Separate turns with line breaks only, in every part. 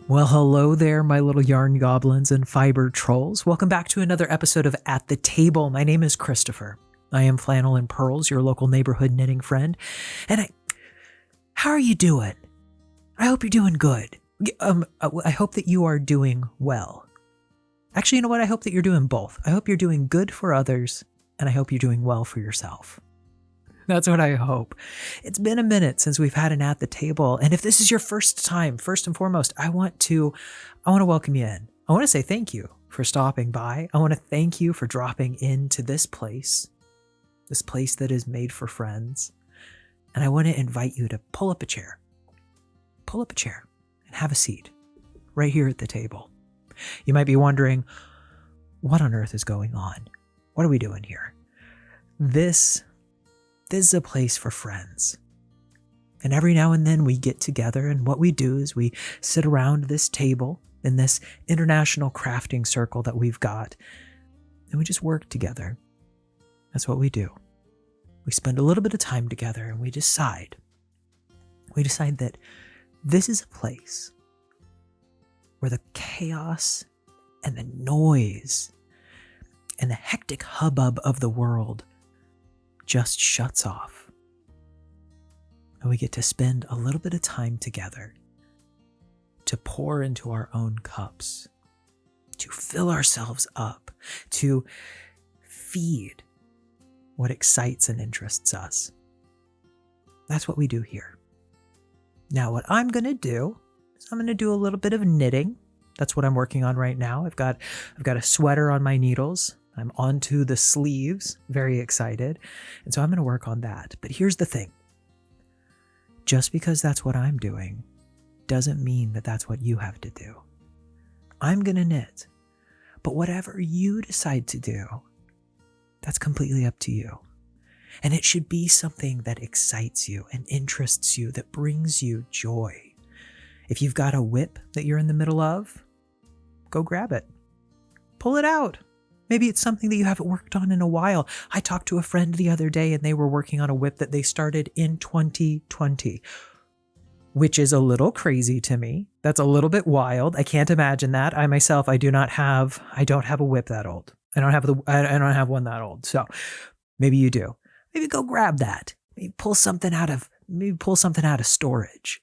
Well, hello there, my little yarn goblins and fiber trolls. Welcome back to another episode of At the Table. My name is Christopher. I am Flannel and Pearls, your local neighborhood knitting friend. And how are you doing? I hope you're doing good. I hope that you are doing well. Actually, you know what? I hope that you're doing both. I hope you're doing good for others, and I hope you're doing well for yourself. That's what I hope. It's been a minute since we've had an At the Table, and if this is your first time, first and foremost, I want to welcome you in. I want to say thank you for stopping by. I want to thank you for dropping into this place that is made for friends, and I want to invite you to pull up a chair and have a seat right here at the table. You might be wondering, what on earth is going on? What are we doing here? This is a place for friends. And every now and then we get together, and what we do is we sit around this table in this international crafting circle that we've got, and we just work together. That's what we do. We spend a little bit of time together, and we decide that this is a place where the chaos and the noise and the hectic hubbub of the world just shuts off. And we get to spend a little bit of time together to pour into our own cups, to fill ourselves up, to feed what excites and interests us. That's what we do here. Now, what I'm going to do is I'm going to do a little bit of knitting. That's what I'm working on right now. I've got a sweater on my needles. I'm onto the sleeves, very excited. And so I'm going to work on that. But here's the thing. Just because that's what I'm doing doesn't mean that that's what you have to do. I'm going to knit. But whatever you decide to do, that's completely up to you. And it should be something that excites you and interests you, that brings you joy. If you've got a whip that you're in the middle of, go grab it. Pull it out. Maybe it's something that you haven't worked on in a while. I talked to a friend the other day, and they were working on a whip that they started in 2020, which is a little crazy to me. That's a little bit wild. I can't imagine that. I myself, I don't have a whip that old. I don't have one that old. So maybe you do. Maybe go grab that. Maybe pull something out of storage.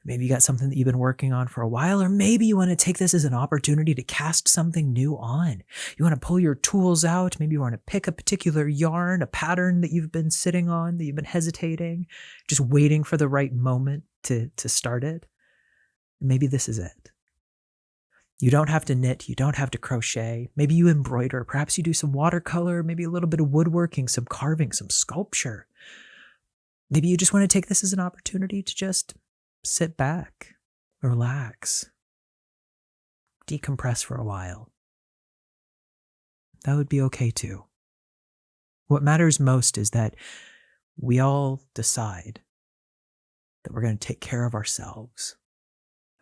Maybe you got something that you've been working on for a while, or maybe you want to take this as an opportunity to cast something new on. You want to pull your tools out. Maybe you want to pick a particular yarn, a pattern that you've been sitting on, that you've been hesitating, just waiting for the right moment to start it. Maybe this is it. You don't have to knit. You don't have to crochet. Maybe you embroider. Perhaps you do some watercolor, maybe a little bit of woodworking, some carving, some sculpture. Maybe you just want to take this as an opportunity to just sit back, relax, decompress for a while. That would be okay too. What matters most is that we all decide that we're going to take care of ourselves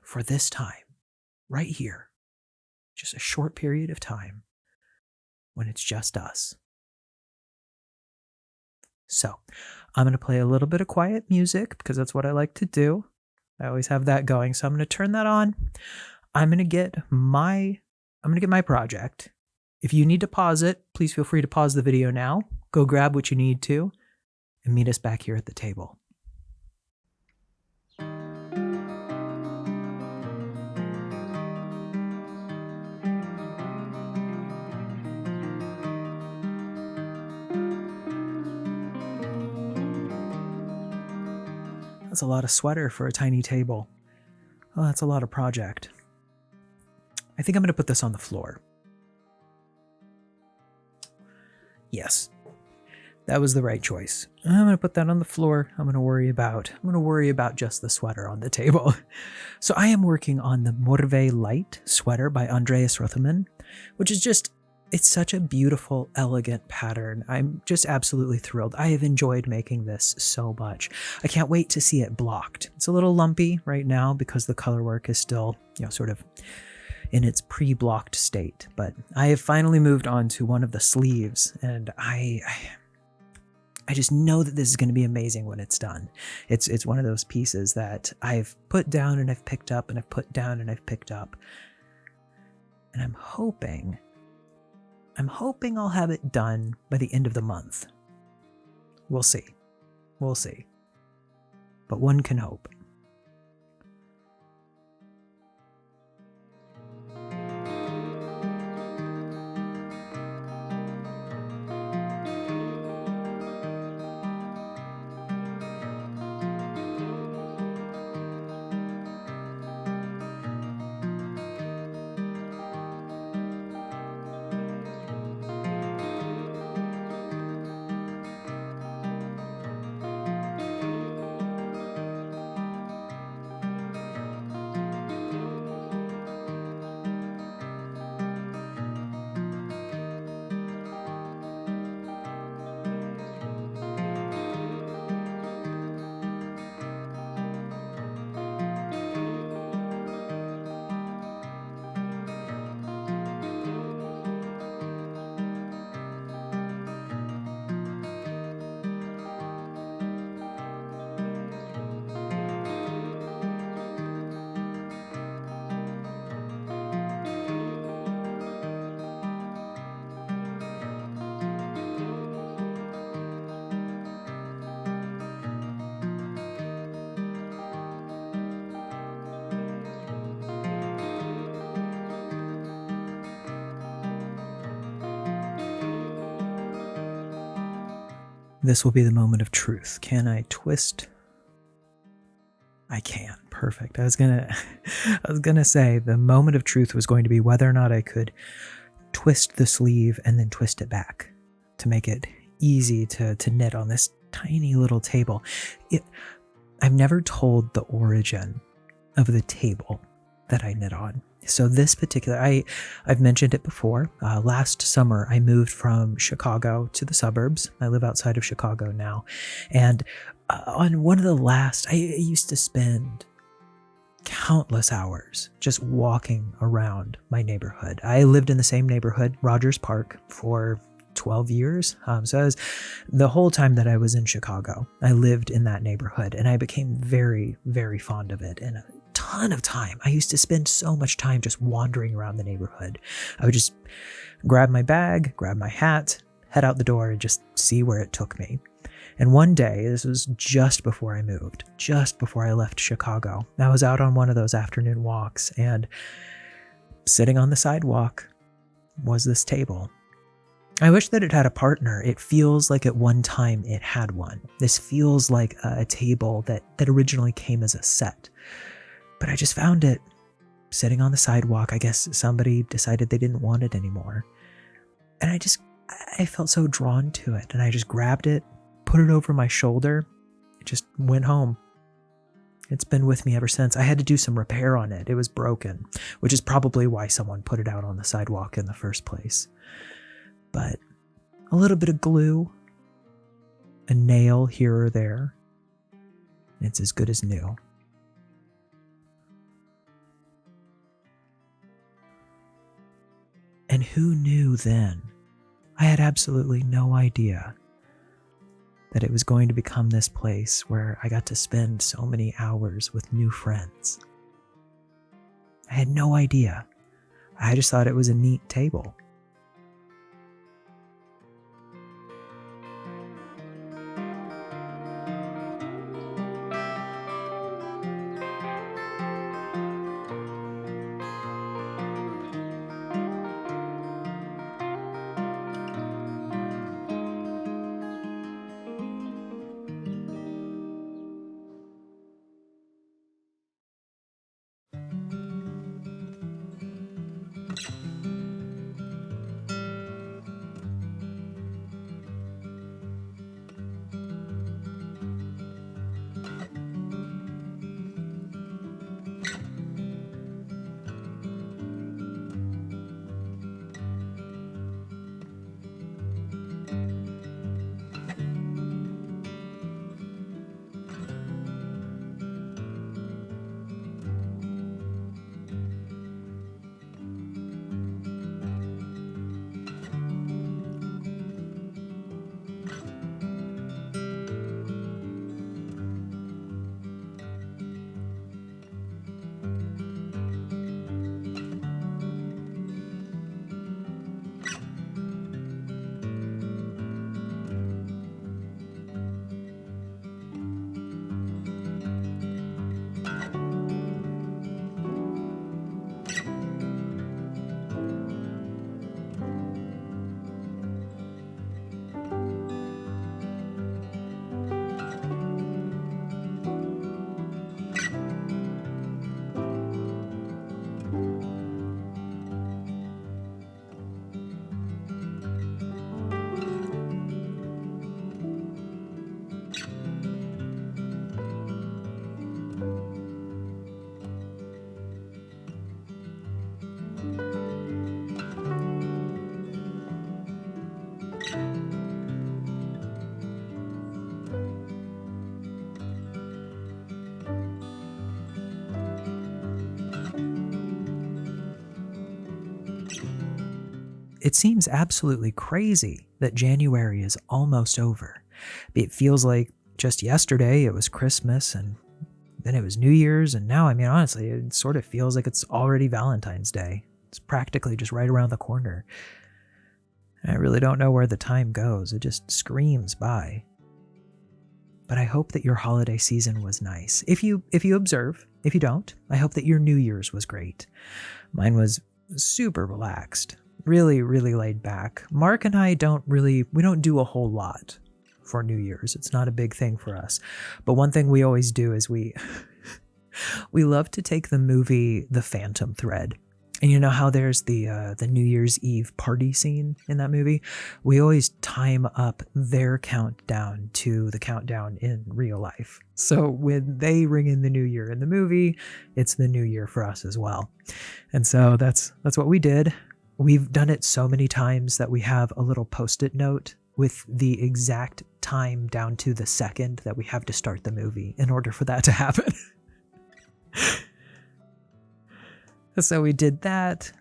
for this time, right here, just a short period of time when it's just us. So, I'm going to play a little bit of quiet music because that's what I like to do. I always have that going, so I'm going to turn that on. I'm going to get my project. If you need to pause it, please feel free to pause the video now. Go grab what you need to, and meet us back here at the table. That's a lot of sweater for a tiny table. Oh, that's a lot of project. I think I'm going to put this on the floor. Yes, that was the right choice. I'm going to put that on the floor. I'm going to worry about just the sweater on the table. So I am working on the Mårvej Light sweater by Andreas Rotherman, which is it's such a beautiful, elegant pattern. I'm just absolutely thrilled. I have enjoyed making this so much. I can't wait to see it blocked. It's a little lumpy right now because the color work is still, sort of in its pre-blocked state. But I have finally moved on to one of the sleeves, and I I just know that this is going to be amazing when it's done. It's one of those pieces that I've put down and I've picked up and I've put down and I've picked up. And I'm hoping I'll have it done by the end of the month. We'll see. We'll see. But one can hope. This will be the moment of truth. Can I twist? I can. Perfect. I was gonna say the moment of truth was going to be whether or not I could twist the sleeve and then twist it back to make it easy to knit on this tiny little table. I've never told the origin of the table that I knit on. So this particular, I've mentioned it before. Last summer, I moved from Chicago to the suburbs. I live outside of Chicago now. And on one of the last, I used to spend countless hours just walking around my neighborhood. I lived in the same neighborhood, Rogers Park, for 12 years. So the whole time that I was in Chicago, I lived in that neighborhood and I became very, very fond of it. And a ton of time. I used to spend so much time just wandering around the neighborhood. I would just grab my bag, grab my hat, head out the door and just see where it took me. And one day, this was just before I moved, just before I left Chicago, I was out on one of those afternoon walks and sitting on the sidewalk was this table. I wish that it had a partner. It feels like at one time it had one. This feels like a table that originally came as a set. But I just found it sitting on the sidewalk. I guess somebody decided they didn't want it anymore. And I felt so drawn to it. And I just grabbed it, put it over my shoulder, and just went home. It's been with me ever since. I had to do some repair on it. It was broken, which is probably why someone put it out on the sidewalk in the first place. But a little bit of glue, a nail here or there, it's as good as new. And who knew then? I had absolutely no idea that it was going to become this place where I got to spend so many hours with new friends. I had no idea. I just thought it was a neat table. it seems absolutely crazy that January is almost over. It feels like just yesterday it was Christmas, and then it was New Year's, and now, honestly, it sort of feels like it's already Valentine's Day. It's practically just right around the corner. And I really don't know where the time goes. It just screams by. But I hope that your holiday season was nice. If you observe, if you don't, I hope that your New Year's was great. Mine was super relaxed, really, really laid back. Mark and I we don't do a whole lot for New Year's. It's not a big thing for us. But one thing we always do is we love to take the movie The Phantom Thread. And you know how there's the New Year's Eve party scene in that movie? We always time up their countdown to the countdown in real life. So when they ring in the new year in the movie, it's the new year for us as well. And so that's what we did. We've done it so many times that we have a little post-it note with the exact time down to the second that we have to start the movie in order for that to happen. So we did that,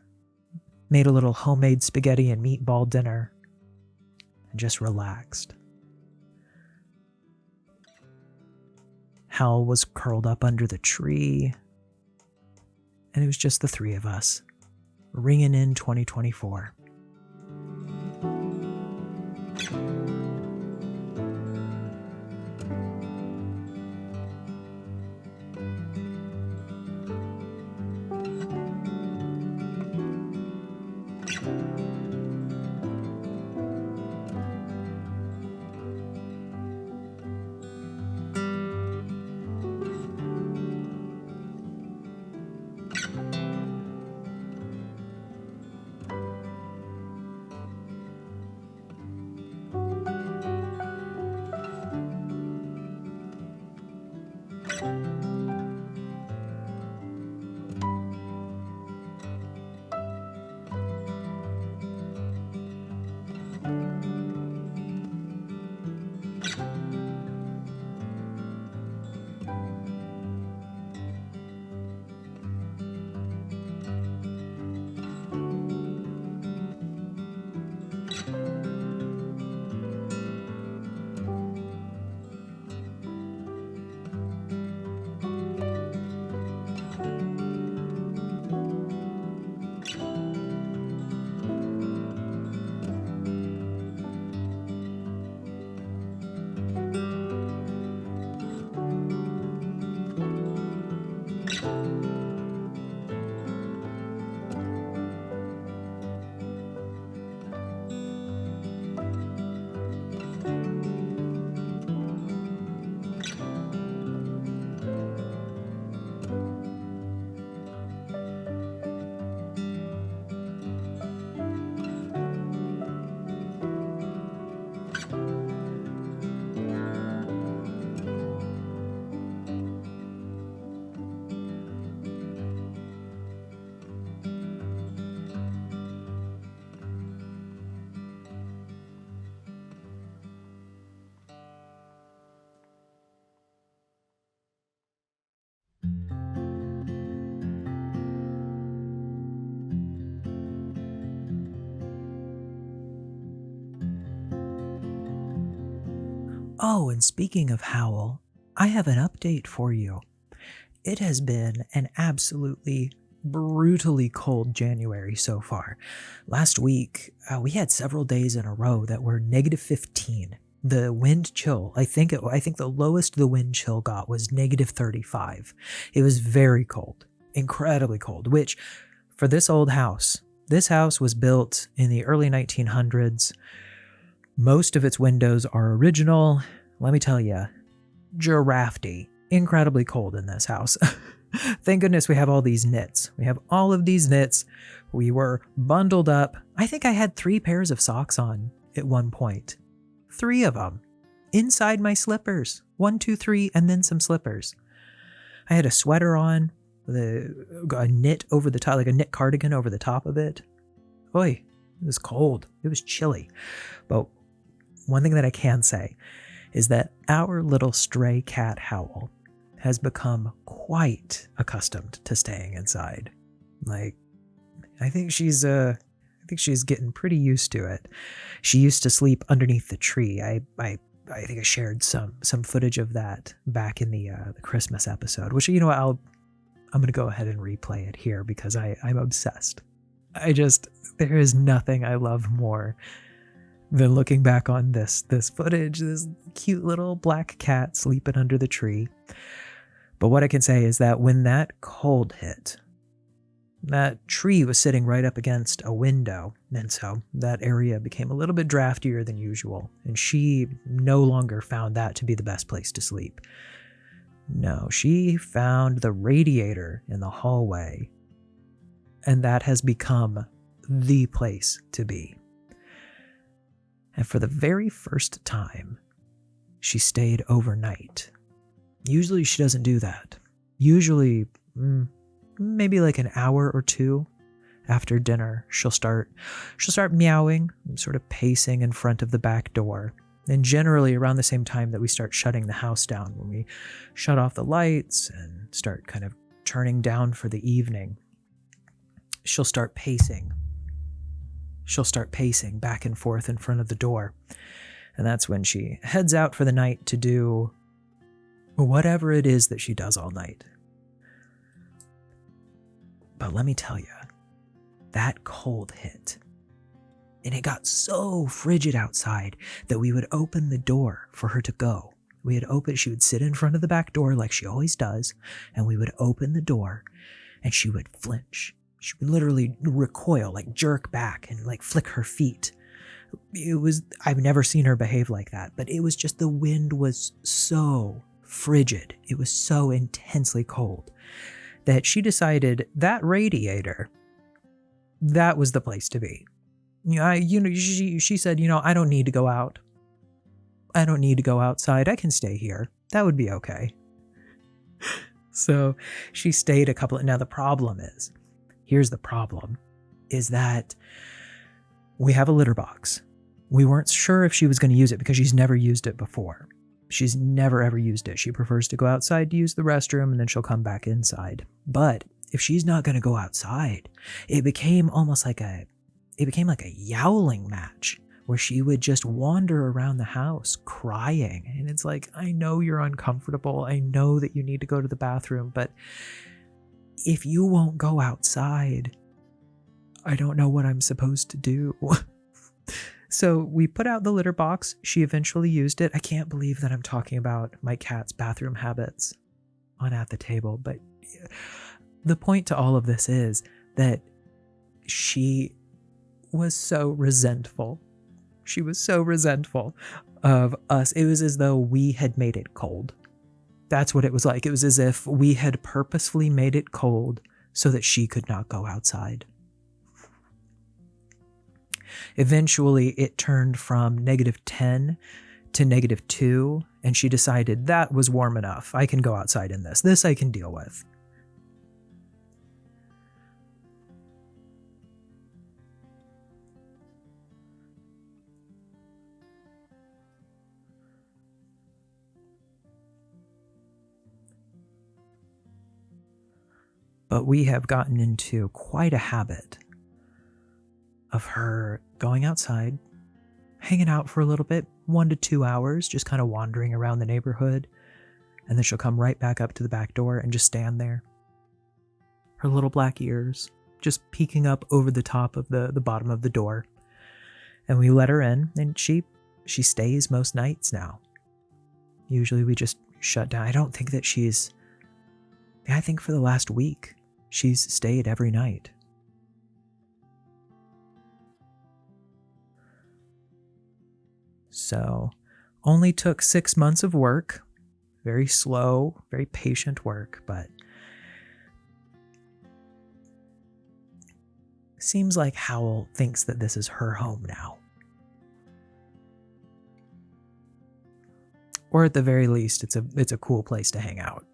made a little homemade spaghetti and meatball dinner, and just relaxed. Howl was curled up under the tree, and it was just the three of us, ringing in 2024. Oh, and speaking of Howl, I have an update for you. It has been an absolutely brutally cold January so far. Last week, we had several days in a row that were -15. The wind chill, I think the lowest the wind chill got was -35. It was very cold, incredibly cold, which for this house was built in the early 1900s. Most of its windows are original. Let me tell you, giraffe-y, incredibly cold in this house. Thank goodness we have all these knits. We have all of these knits. We were bundled up. I think I had 3 pairs of socks on at one point. 3 of them. Inside my slippers. 1, 2, 3, and then some slippers. I had a sweater on, a knit over the top, like a knit cardigan over the top of it. Oy, it was cold. It was chilly. But one thing that I can say is that our little stray cat Howl has become quite accustomed to staying inside. Like, I think she's I think she's getting pretty used to it. She used to sleep underneath the tree. I think I shared some footage of that back in the Christmas episode, which, you know what, I'm going to go ahead and replay it here because I'm obsessed. There is nothing I love more than looking back on this footage, this cute little black cat sleeping under the tree. But what I can say is that when that cold hit, that tree was sitting right up against a window, and so that area became a little bit draftier than usual, and she no longer found that to be the best place to sleep. No, she found the radiator in the hallway, and that has become the place to be. And for the very first time, she stayed overnight. Usually she doesn't do that. Usually, maybe like an hour or two after dinner, she'll start meowing and sort of pacing in front of the back door. And generally around the same time that we start shutting the house down, when we shut off the lights and start kind of turning down for the evening, she'll start pacing. She'll start pacing back and forth in front of the door. And that's when she heads out for the night to do whatever it is that she does all night. But let me tell you, that cold hit. And it got so frigid outside that we would open the door for her to go. She would sit in front of the back door like she always does, and we would open the door and she would flinch. She would literally recoil, like jerk back and like flick her feet. I've never seen her behave like that, but it was just, the wind was so frigid. It was so intensely cold that she decided that radiator, that was the place to be. She said, I don't need to go out. I don't need to go outside. I can stay here. That would be okay. So she stayed now the problem is, here's the problem, is that we have a litter box. We weren't sure if she was going to use it because she's never used it before. She's never ever used it. She prefers to go outside to use the restroom and then she'll come back inside. But if she's not going to go outside, it became like a yowling match where she would just wander around the house crying. And it's like, I know you're uncomfortable. I know that you need to go to the bathroom, but if you won't go outside, I don't know what I'm supposed to do. So we put out the litter box. She eventually used it. I can't believe that I'm talking about my cat's bathroom habits on At the Table, but the point to all of this is that she was so resentful. She was so resentful of us. It was as though we had made it cold. That's what it was like. It was as if we had purposefully made it cold so that she could not go outside. Eventually, it turned from -10 to -2, and she decided that was warm enough. I can go outside in this. This I can deal with. But we have gotten into quite a habit of her going outside, hanging out for a little bit, 1 to 2 hours, just kind of wandering around the neighborhood, and then she'll come right back up to the back door and just stand there. Her little black ears just peeking up over the top of the bottom of the door. And we let her in, and she stays most nights now. Usually we just shut down. I don't think that I think for the last week, she's stayed every night. So, only took 6 months of work. Very slow, very patient work, but seems like Howl thinks that this is her home now. Or at the very least, it's a cool place to hang out.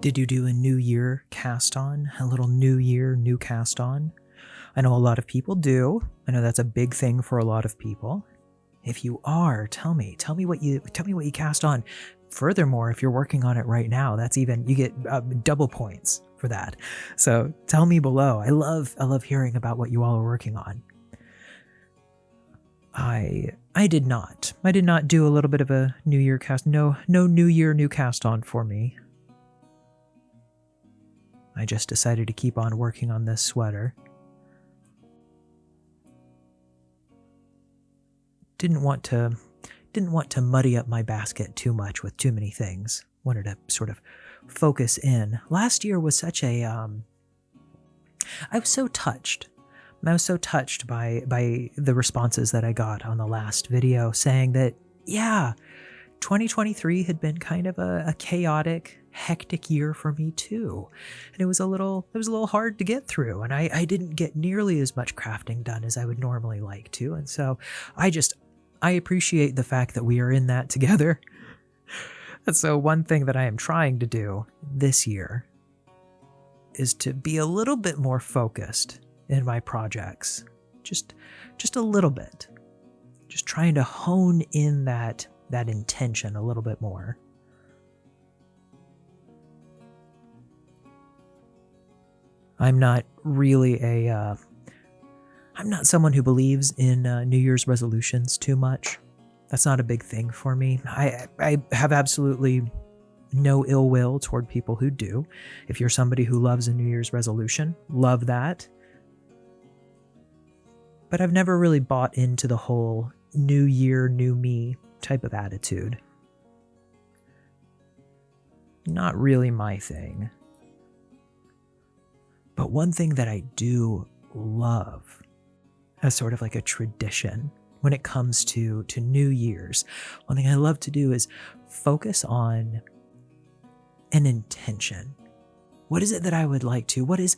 Did you do a New Year cast on? A little New Year, new cast on? I know a lot of people do. I know that's a big thing for a lot of people. If you are, tell me what you cast on. Furthermore, if you're working on it right now, you get double points for that. So tell me below. I love hearing about what you all are working on. I did not do a little bit of a New Year cast. No New Year new cast on for me. I just decided to keep on working on this sweater. Didn't want to muddy up my basket too much with too many things. Wanted to sort of focus in. Last year was such a I was so touched. I was so touched by the responses that I got on the last video saying that, yeah, 2023 had been kind of a chaotic, hectic year for me too. And it was a little hard to get through. And I didn't get nearly as much crafting done as I would normally like to. And so I appreciate the fact that we are in that together. And so one thing that I am trying to do this year is to be a little bit more focused in my projects. Just a little bit. Just trying to hone in that intention a little bit more. I'm not really I'm not someone who believes in New Year's resolutions too much. That's not a big thing for me. I have absolutely no ill will toward people who do. If you're somebody who loves a New Year's resolution, love that. But I've never really bought into the whole new year, new me type of attitude. Not really my thing. But one thing that I do love as sort of like a tradition when it comes to New Year's, one thing I love to do is focus on an intention. What is it that I would like to? What is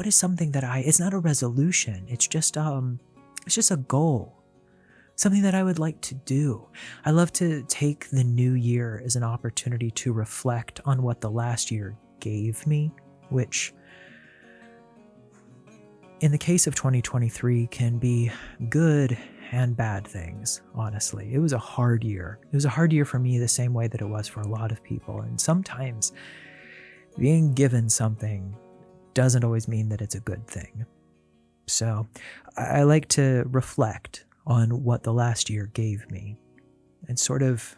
something that it's not a resolution. It's just a goal. Something that I would like to do. I love to take the new year as an opportunity to reflect on what the last year gave me, which in the case of 2023 can be good and bad things, honestly. It was a hard year. It was a hard year for me the same way that it was for a lot of people. And sometimes being given something doesn't always mean that it's a good thing. So I like to reflect on what the last year gave me and sort of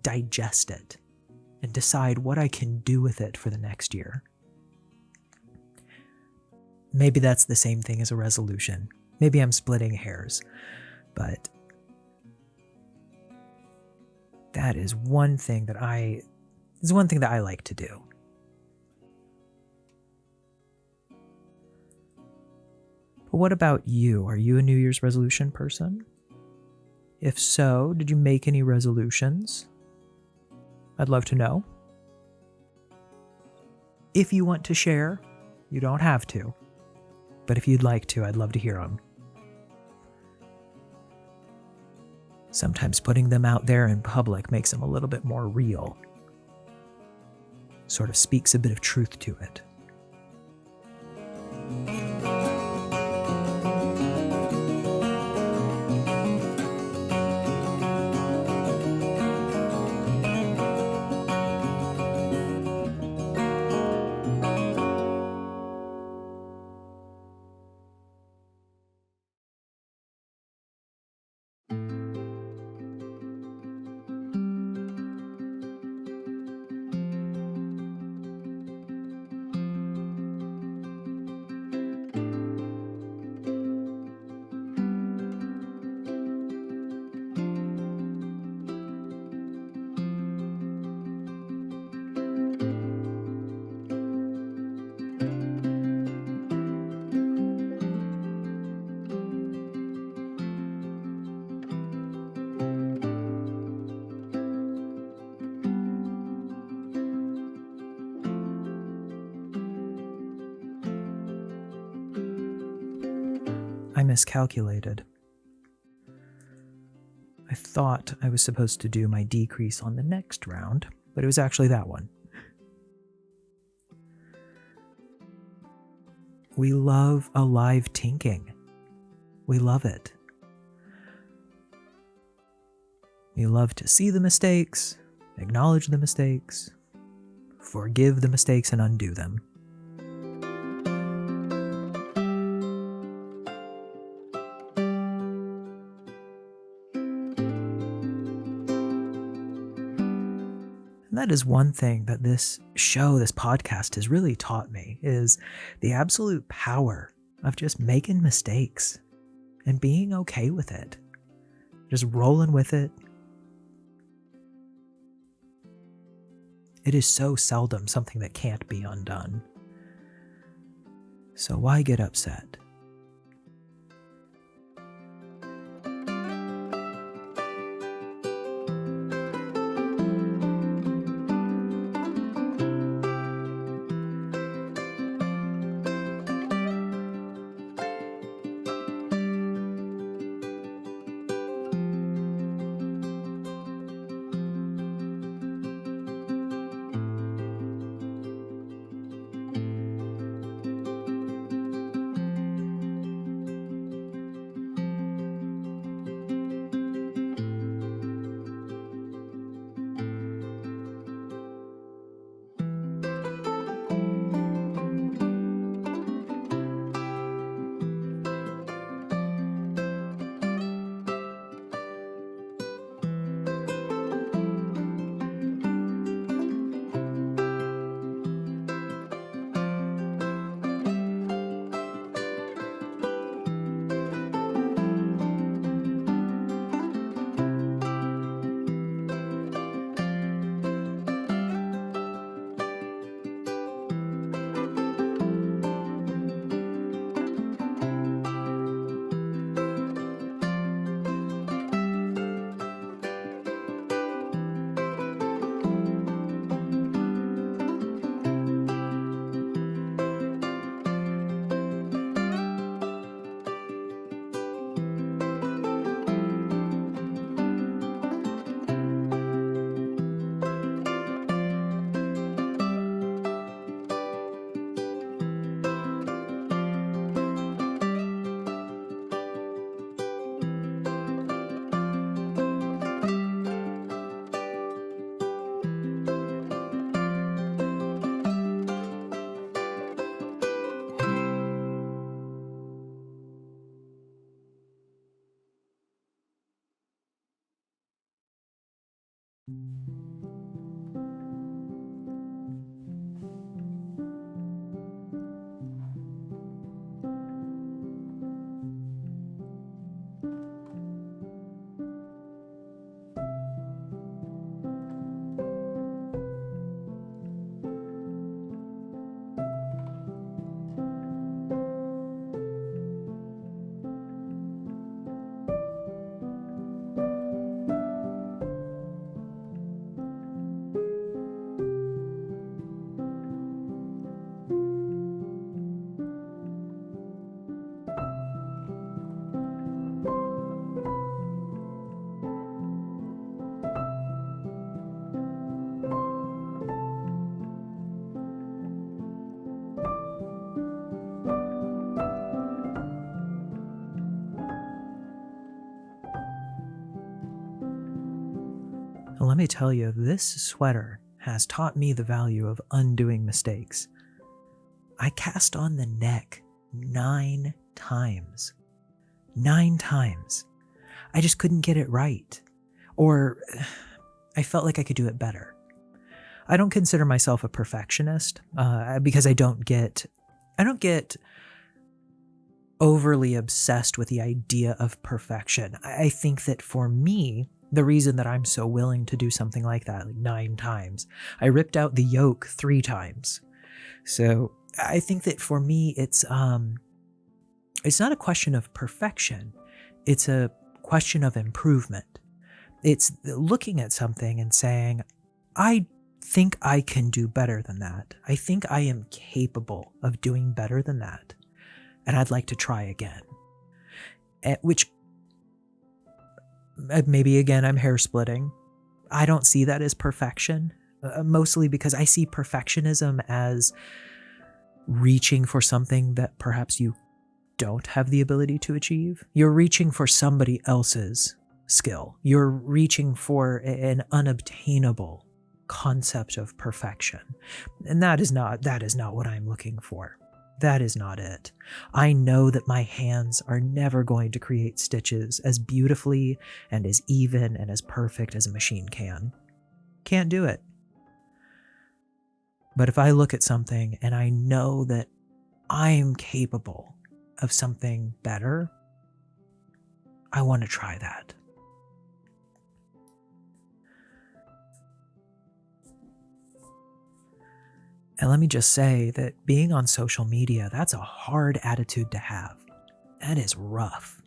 digest it and decide what I can do with it for the next year. Maybe that's the same thing as a resolution. Maybe I'm splitting hairs, but that is one thing that I like to do. But what about you? Are you a New Year's resolution person? If so, did you make any resolutions? I'd love to know. If you want to share, you don't have to. But if you'd like to, I'd love to hear them. Sometimes putting them out there in public makes them a little bit more real. Sort of speaks a bit of truth to it. I miscalculated. I thought I was supposed to do my decrease on the next round, but it was actually that one. We love a live tinking. We love it. We love to see the mistakes, acknowledge the mistakes, forgive the mistakes, and undo them. And that is one thing that this show, this podcast has really taught me, is the absolute power of just making mistakes and being okay with it. Just rolling with it. It is so seldom something that can't be undone. So why get upset? Let me tell you, this sweater has taught me the value of undoing mistakes. I cast on the neck 9 times. 9 times. I just couldn't get it right. Or I felt like I could do it better. I don't consider myself a perfectionist because I don't get overly obsessed with the idea of perfection. I think that for me, the reason that I'm so willing to do something like that, like 9 times, I ripped out the yoke 3 times. So I think that for me, it's not a question of perfection. It's a question of improvement. It's looking at something and saying, I think I can do better than that. I think I am capable of doing better than that. And I'd like to try again. Which, maybe again, I'm hair splitting. I don't see that as perfection, mostly because I see perfectionism as reaching for something that perhaps you don't have the ability to achieve. You're reaching for somebody else's skill. You're reaching for an unobtainable concept of perfection. And that is not what I'm looking for. That is not it. I know that my hands are never going to create stitches as beautifully and as even and as perfect as a machine can. Can't do it. But if I look at something and I know that I'm capable of something better, I want to try that. And let me just say that being on social media, that's a hard attitude to have. That is rough.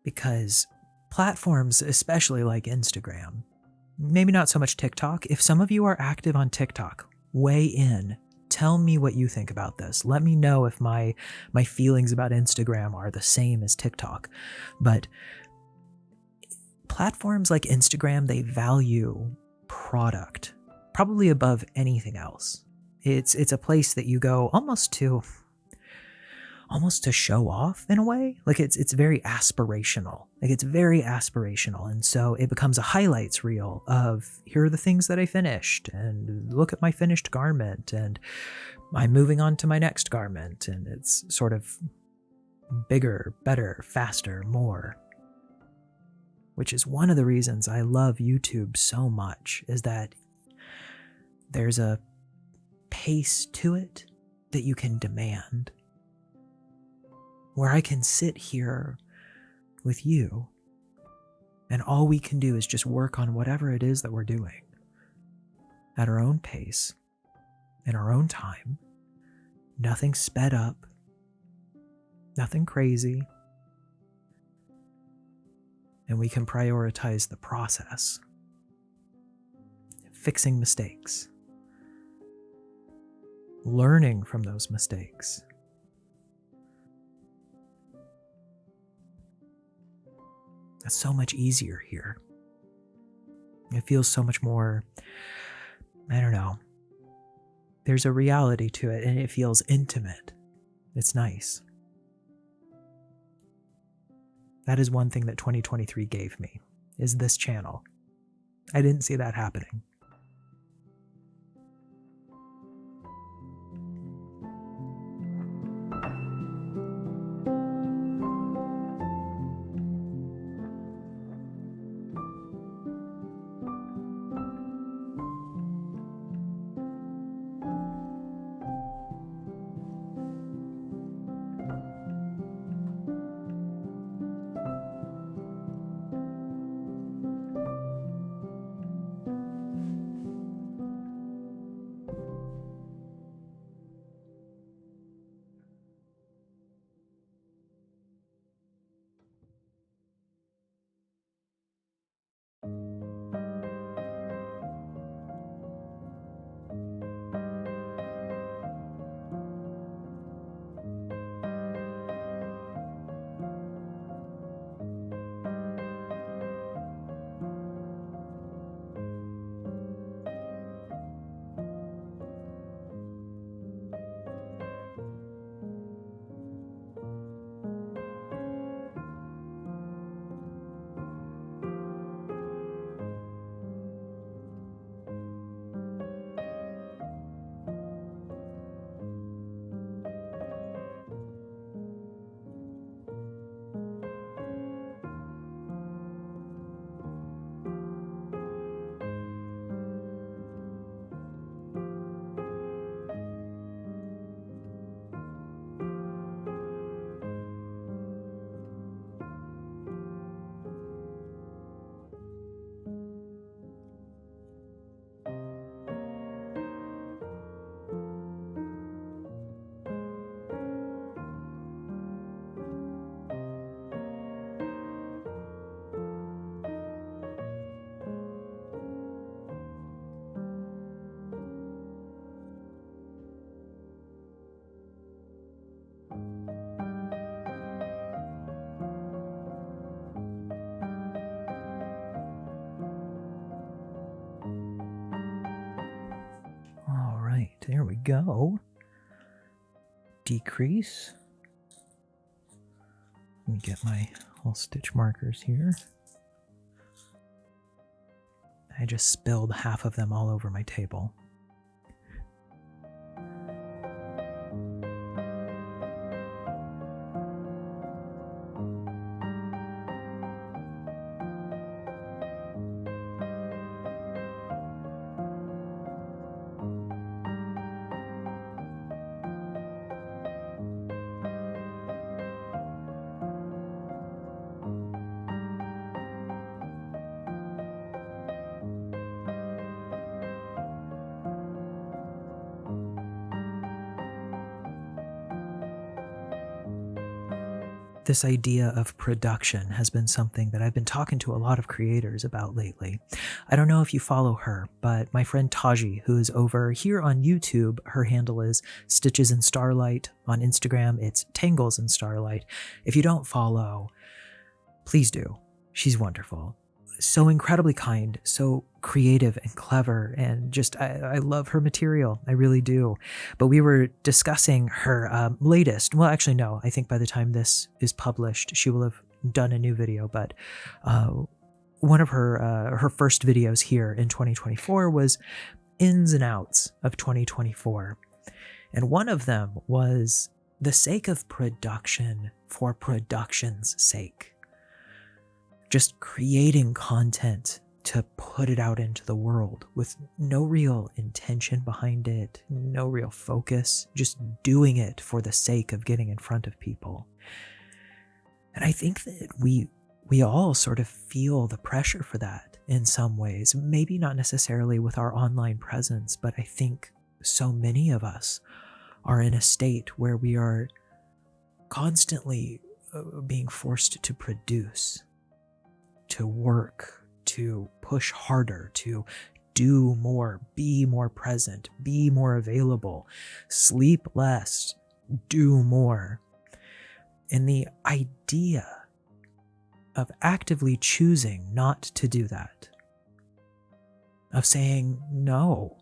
Because platforms, especially like Instagram, maybe not so much TikTok. If some of you are active on TikTok, weigh in. Tell me what you think about this. Let me know if my feelings about Instagram are the same as TikTok. But platforms like Instagram, they value product probably above anything else. It's a place that you go almost to show off in a way. Like it's very aspirational. And so it becomes a highlights reel of, here are the things that I finished, and look at my finished garment, and I'm moving on to my next garment, and it's sort of bigger, better, faster, more. Which is one of the reasons I love YouTube so much, is that there's a pace to it that you can demand, where I can sit here with you and all we can do is just work on whatever it is that we're doing at our own pace, in our own time. Nothing sped up, nothing crazy. And we can prioritize the process, fixing mistakes, learning from those mistakes. That's so much easier here. It feels so much more, I don't know. There's a reality to it, and it feels intimate. It's nice. That is one thing that 2023 gave me, is this channel. I didn't see that happening. There we go. Decrease. Let me get my little stitch markers here. I just spilled half of them all over my table. This idea of production has been something that I've been talking to a lot of creators about lately. I don't know if you follow her, but my friend Taji, who is over here on YouTube, her handle is Stitches in Starlight. On Instagram, it's Tangles in Starlight. If you don't follow, please do. She's wonderful. So incredibly kind, so creative and clever, and just I love her material. I really do. But we were discussing her latest. Well, actually, no. I think by the time this is published, she will have done a new video. But one of her first videos here in 2024 was ins and outs of 2024, and one of them was the sake of production for production's sake. Just creating content to put it out into the world with no real intention behind it, no real focus, just doing it for the sake of getting in front of people. And I think that we all sort of feel the pressure for that in some ways, maybe not necessarily with our online presence, but I think so many of us are in a state where we are constantly being forced to produce, to work, to push harder, to do more, be more present, be more available, sleep less, do more. And the idea of actively choosing not to do that, of saying, no,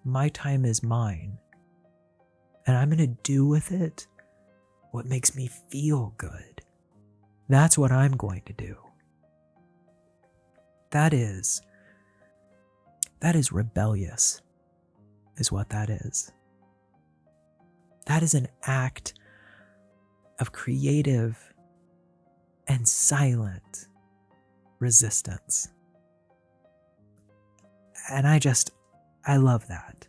my time is mine, and I'm going to do with it what makes me feel good. That's what I'm going to do. That is rebellious, is what that is. That is an act of creative and silent resistance. And I love that.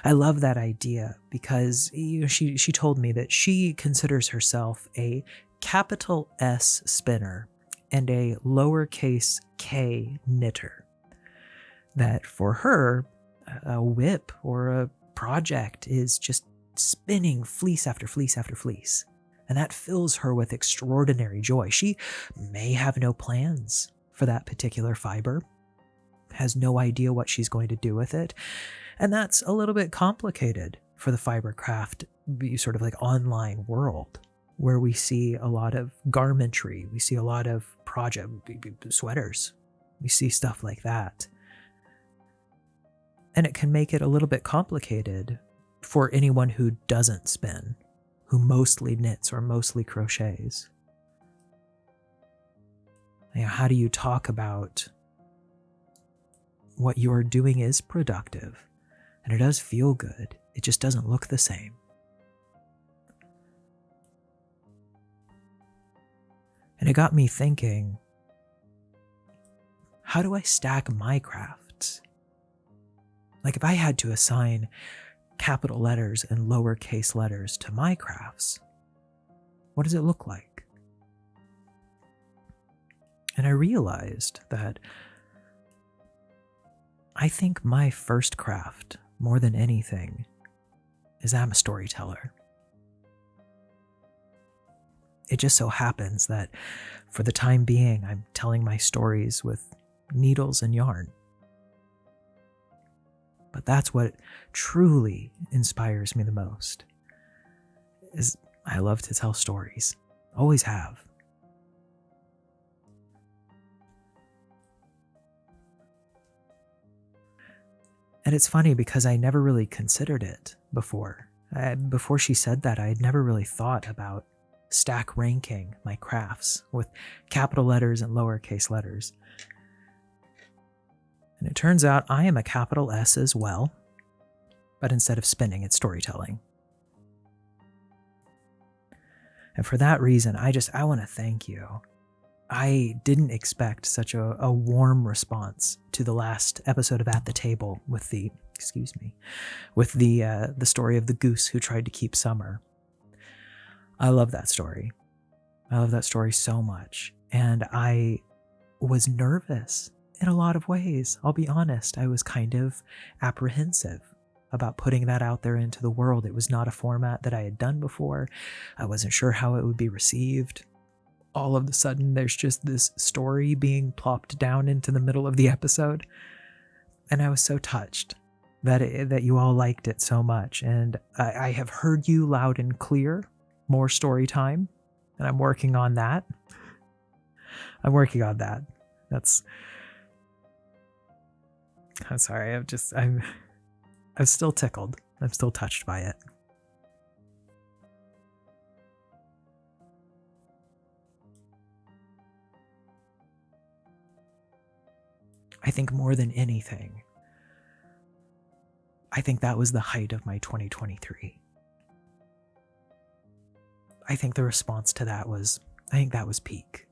I love that idea because she told me that she considers herself a capital S spinner and a lowercase k knitter. That for her, a whip or a project is just spinning fleece after fleece after fleece. And that fills her with extraordinary joy. She may have no plans for that particular fiber, has no idea what she's going to do with it. And that's a little bit complicated for the fiber craft, sort of like online world, where we see a lot of garmentry, we see a lot of project sweaters, we see stuff like that. And it can make it a little bit complicated for anyone who doesn't spin, who mostly knits or mostly crochets. How do you talk about what you're doing is productive, and it does feel good, it just doesn't look the same? And it got me thinking, how do I stack my crafts? Like if I had to assign capital letters and lowercase letters to my crafts, what does it look like? And I realized that I think my first craft, more than anything, is I'm a storyteller. It just so happens that for the time being, I'm telling my stories with needles and yarn. But that's what truly inspires me the most. Is I love to tell stories. Always have. And it's funny because I never really considered it before. Before she said that, I had never really thought about stack ranking my crafts with capital letters and lowercase letters. And it turns out I am a capital S as well, but instead of spinning, it's storytelling. And for that reason, I want to thank you. I didn't expect such a warm response to the last episode of At the Table with the story of the goose who tried to keep summer. I love that story. I love that story so much. And I was nervous in a lot of ways. I'll be honest. I was kind of apprehensive about putting that out there into the world. It was not a format that I had done before. I wasn't sure how it would be received. All of a sudden, there's just this story being plopped down into the middle of the episode. And I was so touched that you all liked it so much. And I have heard you loud and clear. More story time. And I'm working on that. I'm sorry. I'm still tickled. I'm still touched by it. I think more than anything, I think that was the height of my 2023. I think the response to that was peak.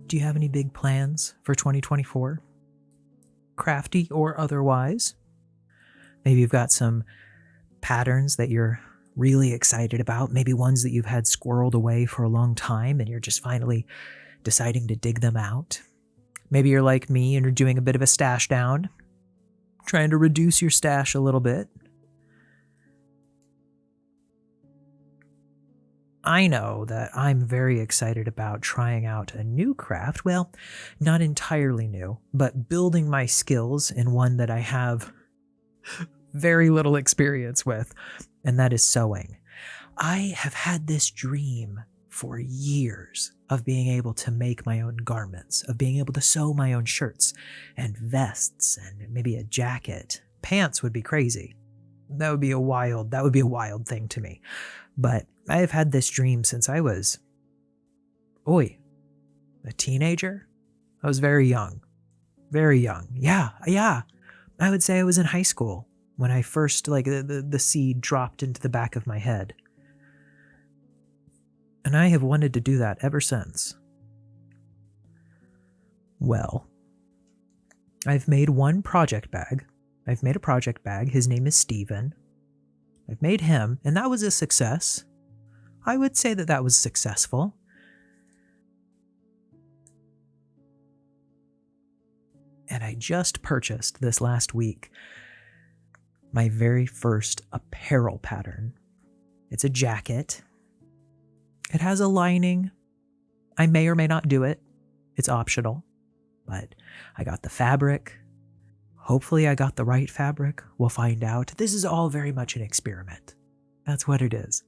Do you have any big plans for 2024? Crafty or otherwise? Maybe you've got some patterns that you're really excited about, maybe ones that you've had squirreled away for a long time and you're just finally deciding to dig them out. Maybe you're like me and you're doing a bit of a stash down, trying to reduce your stash a little bit. I know that I'm very excited about trying out a new craft. Well, not entirely new, but building my skills in one that I have very little experience with, and that is sewing. I have had this dream for years of being able to make my own garments, of being able to sew my own shirts and vests and maybe a jacket. Pants would be crazy. That would be a wild thing to me. But I have had this dream since I was, a teenager? I was very young. Very young. Yeah. I would say I was in high school when I first, the seed dropped into the back of my head. And I have wanted to do that ever since. Well, I've made one project bag. I've made a project bag. His name is Steven. I've made him, and that was a success. I would say that was successful. And I just purchased this last week my very first apparel pattern. It's a jacket. It has a lining. I may or may not do it. It's optional. But I got the fabric. Hopefully I got the right fabric. We'll find out. This is all very much an experiment. That's what it is.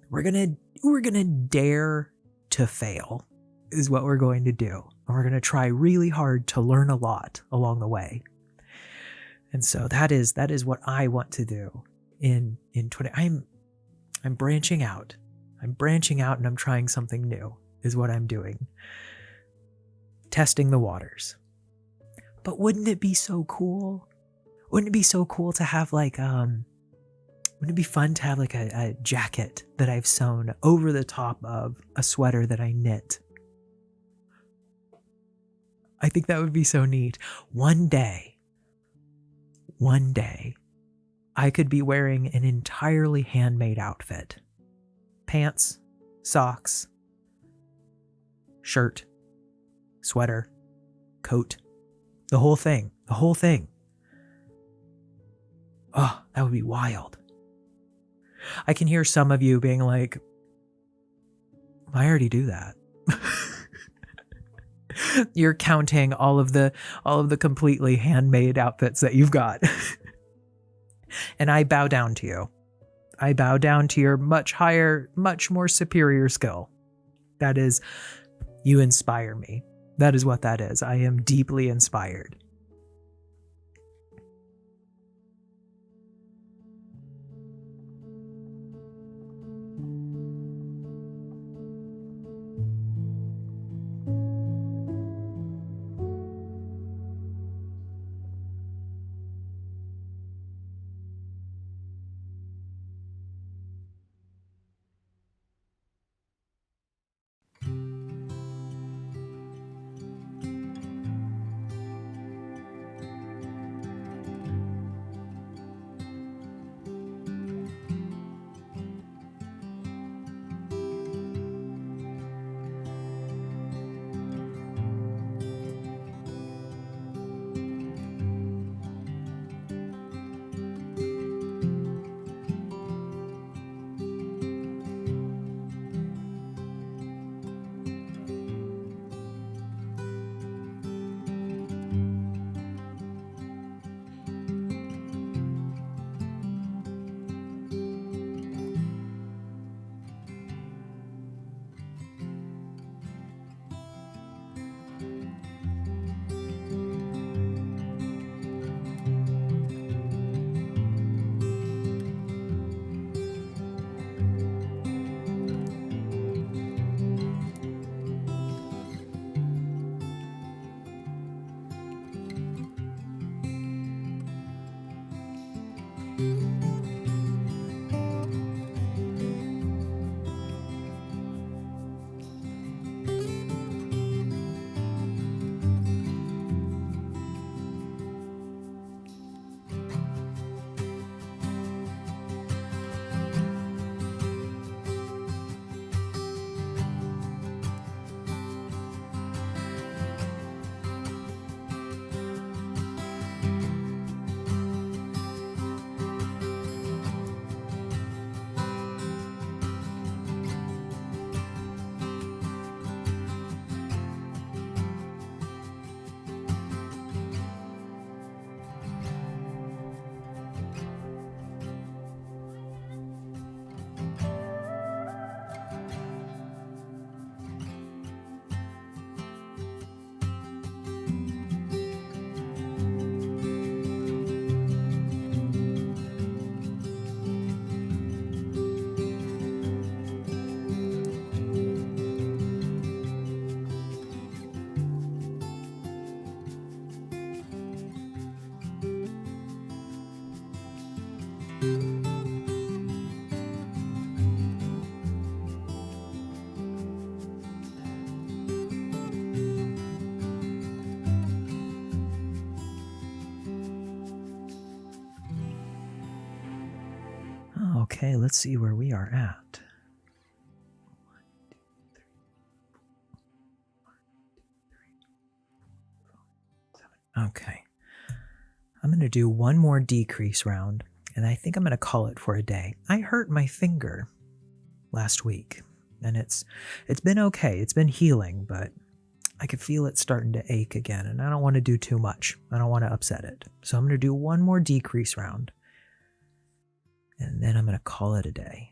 We're gonna dare to fail is what we're going to do. And we're gonna try really hard to learn a lot along the way. And so that is what I want to do in 20. I'm branching out. I'm branching out and I'm trying something new is what I'm doing. Testing the waters. But wouldn't it be so cool? Wouldn't it be so cool to have wouldn't it be fun to have a jacket that I've sewn over the top of a sweater that I knit? I think that would be so neat. One day, I could be wearing an entirely handmade outfit. Pants, socks, shirt, sweater, coat, the whole thing. Oh, that would be wild. I can hear some of you being like, I already do that. You're counting all of the completely handmade outfits that you've got. And I bow down to you. I bow down to your much higher, much more superior skill. That is, you inspire me. That is what that is. I am deeply inspired. Okay, let's see where we are at. Okay. I'm going to do one more decrease round, and I think I'm going to call it for a day. I hurt my finger last week, and it's been okay. It's been healing, but I could feel it starting to ache again, and I don't want to do too much. I don't want to upset it. So I'm going to do one more decrease round, and then I'm going to call it a day.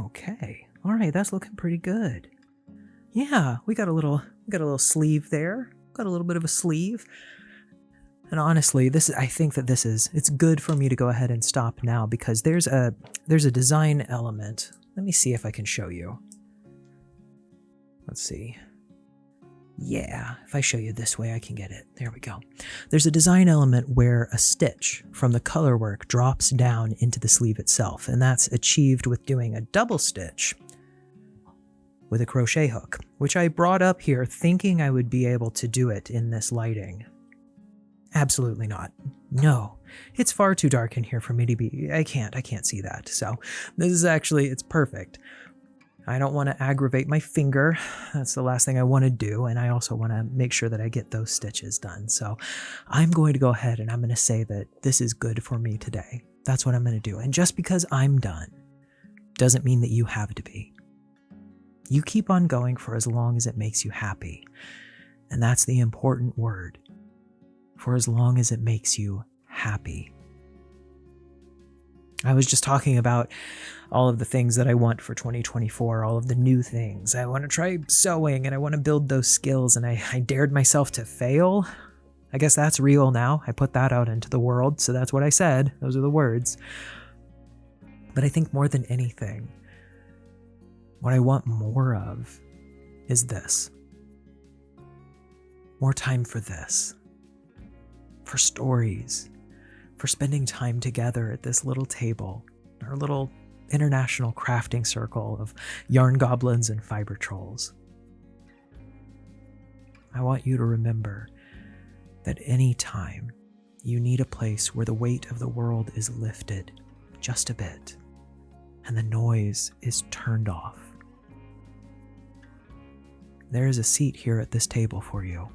Okay. All right, that's looking pretty good. Yeah, we got a little sleeve there. Got a little bit of a sleeve. And honestly, I think that it's good for me to go ahead and stop now because there's a design element. Let me see if I can show you. Let's see. Yeah, if I show you this way, I can get it. There we go. There's a design element where a stitch from the color work drops down into the sleeve itself, and that's achieved with doing a double stitch with a crochet hook, which I brought up here thinking I would be able to do it in this lighting. Absolutely not. No, it's far too dark in here for me to be, I can't see that. So this is actually, it's perfect. I don't want to aggravate my finger. That's the last thing I want to do. And I also want to make sure that I get those stitches done. So I'm going to go ahead and I'm going to say that this is good for me today. That's what I'm going to do. And just because I'm done doesn't mean that you have to be. You keep on going for as long as it makes you happy. And that's the important word. For as long as it makes you happy. I was just talking about all of the things that I want for 2024, all of the new things. I want to try sewing and I want to build those skills, and I dared myself to fail. I guess that's real now. I put that out into the world, so that's what I said. Those are the words. But I think more than anything, what I want more of is this. More time for this. For stories. For spending time together at this little table, our little international crafting circle of yarn goblins and fiber trolls. I want you to remember that any time you need a place where the weight of the world is lifted just a bit and the noise is turned off, there is a seat here at this table for you.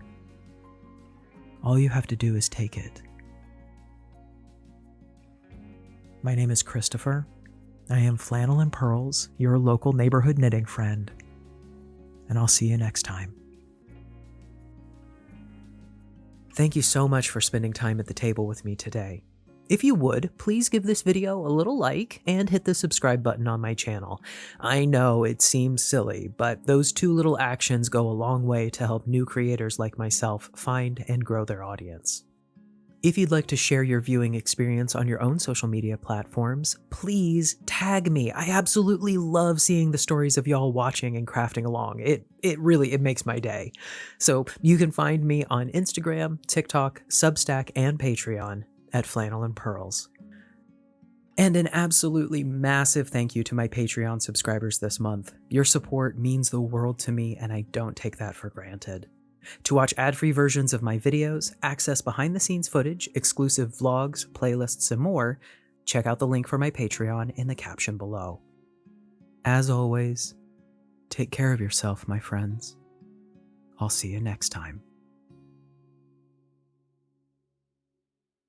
All you have to do is take it. My name is Christopher, I am Flannel and Pearls, your local neighborhood knitting friend, and I'll see you next time. Thank you so much for spending time at the table with me today. If you would, please give this video a little like and hit the subscribe button on my channel. I know it seems silly, but those two little actions go a long way to help new creators like myself find and grow their audience. If you'd like to share your viewing experience on your own social media platforms, please tag me. I absolutely love seeing the stories of y'all watching and crafting along. It really makes my day. So you can find me on Instagram, TikTok, Substack, and Patreon at Flannel and Pearls. And an absolutely massive thank you to my Patreon subscribers this month. Your support means the world to me, and I don't take that for granted. To watch ad-free versions of my videos, access behind-the-scenes footage, exclusive vlogs, playlists, and more, check out the link for my Patreon in the caption below. As always, take care of yourself, my friends. I'll see you next time.